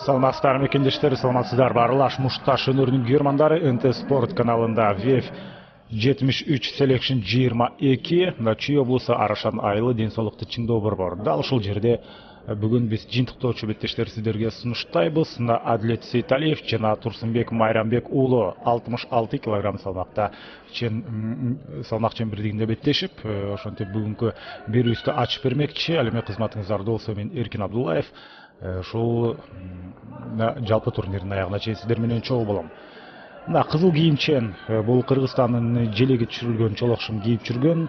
Саламатсыздар мекендештер, саламатсыздар барлаш мушташ өнөрүнүн германдары НТ Спорт каналында ВЕФ 73 Selection 22 мына Чүй облусу Арашан айылы ден соолукту чыңдоо борбор. Дал ушул жерде бүгүн биз жыйынтыктоочу беттештер сиздерге сунуштайбыз. Мына Адилет Сейталиев жана Турсунбек Майрамбек уулу 66 кг салмакта салмак чембирдигинде беттешип, ошентип бүгүнкү берүүбүздү ачып бермекчи. Ал эми кызматыңыздарда болсо мен Эркин Абдуллаев ушул жалпы турнирдин аягына чейин сиздер менен чогуу болом. Мына кызыл кийимчен бул Кыргызстандын желеги түшүрүлгөн чолокшун кийип жүргөн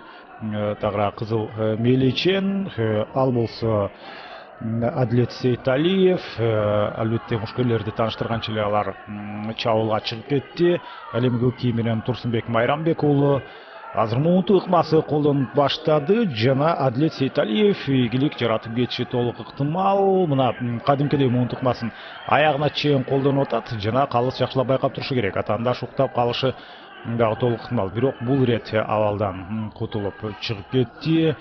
тагыра кызыл мээлейчен, ал болсо Адилет Сейталиев. Албетте мушкерлерди тааныштырганча эле алар чабуулга чыгып кетти. Ал эми көк кийим менен Турсунбек Майрамбек уулу азыр муунту ыкмасы колдонуп баштады жана Адилет Сейталиев ийгилик жаратып кетиши толук ыктымал. Мына кадимкидей муунту ыкмасын аягына чейин колдонуп атат жана калыс жакшылап байкап турушу керек. Атаандаш уктап калышы дагы толук ыктымал. Бирок бул ирет абалдан кутулуп чыгып кетти.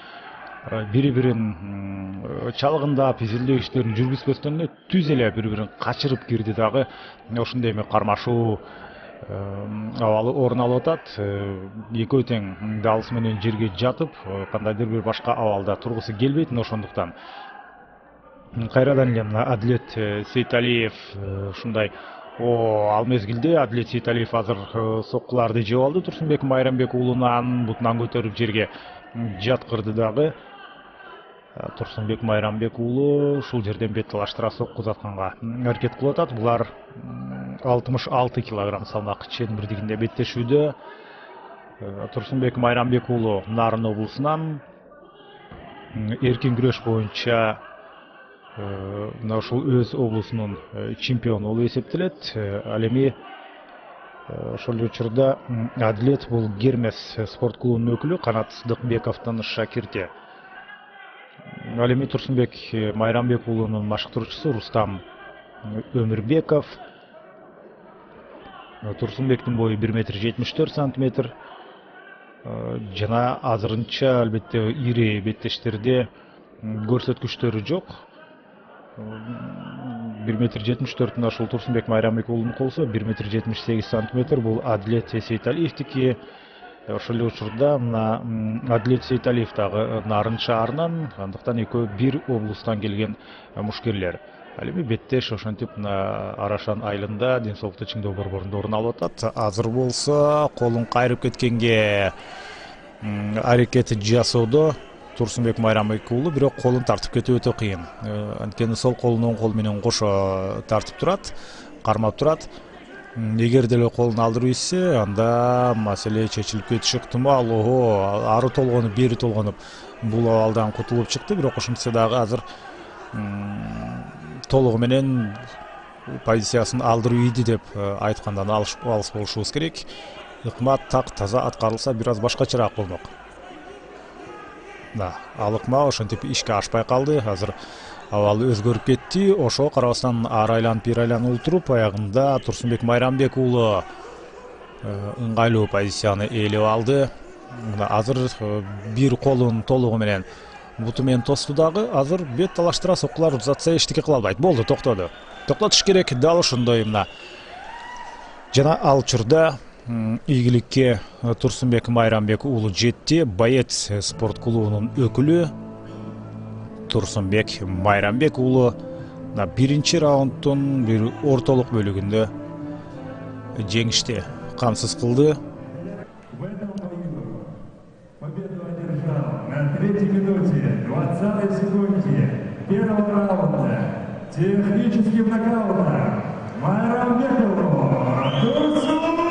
Бири-бирин чалгындап, изилдөө иштерин жүргүзбөстөн эле түз эле бири-бирин качырып кирди дагы. Ошондой эми кармашуу абалы орун алып атат. Экөө тең далысы менен жерге жатып, кандайдыр бир башка абалда тургусу келбейт. Ошондуктан кайрадан эле мына Адилет Сейталиев ушундай ал мезгилде Адилет Сейталиев азыр соккуларды жеп алды. Турсунбек Майрамбек уулунан бутунан көтөрүп жерге жаткырды дагы. Турсунбек Майрамбек уулу ушул жерден бет талаштыра сокку узатканга аракет кылып атат. Булар 66 кг салмак чембирдигинде беттешүүдө. Турсунбек Майрамбек уулу Нарын облусунан эркин күрөш боюнча мына ушул өз облусунун чемпиону болуп эсептелет. Ал эми ошол учурда Адилет бул Гермес спорт клубунун өкүлү Канат Сыдыкбековдун шакирти. Ал эми Турсунбек Майрамбек уулунун машыктыруучусу Рустам Өмүрбеков. Турсунбектин бою 1,74 см. Жана азырынча албетте ири беттештерде көрсөткүчтөрү жок. 1,74 ушул Турсунбек Майрамбек уулунуку болсо 1,78 см бул Адилет Сейталиевдики. Ошол эле учурда мына Адилет Сейталиев дагы Нарын шаарынан, андыктан экөө бир облустан келген мушкерлер. Ал эми беттеш ошентип мына Арашан айылында ден соолукту чыңдоо борборунда орун алып атат. Азыр болсо колун кайрып кеткенге аракет жасоодо Турсунбек Майрамбек уулу, бирок колун тартып кетүү өтө кыйын. Анткени сол колун оң кол менен кошо тартып турат, кармап турат. Эгер деле колун алдырып ичсе, анда маселе чечилип кетиши ыктымал. Ары толгонуп, бери толгонуп бул абалдан кутулуп чыкты. Бирок ошентсе дагы азыр толугу менен позициясын алдырып ийди деп айткандан алыс болушубуз керек. Ыкма так таза аткарылса бир аз башкачараак болмок. Ал ыкма ошентип ишке ашпай калды. Азыр абалы өзгөрүп кетти. Ошого карабастан ары айланып бери айланып туруп, аягында Турсунбек Майрамбек уулу ыңгайлуу позицияны ээлеп алды. Мына азыр бир колун толугу менен буту менен тосту дагы. Азыр бет талаштыра соккулар узатса эчтеке кыла албайт. Болду, токтоду. Токтотуш керек. Дал ошондой мына. Жана ал учурда ийгиликке Турсунбек Майрамбек уулу жетти. Боец спорт клубунун өкүлү Турсунбек Майрамбек уулу биринчи раундтун бир ортолук бөлүгүндө жеңишти камсыз кылды. На 3-й минуте 20-й секунде первого раунда техническим нокаутом Майрамбек уулу Турсунбек.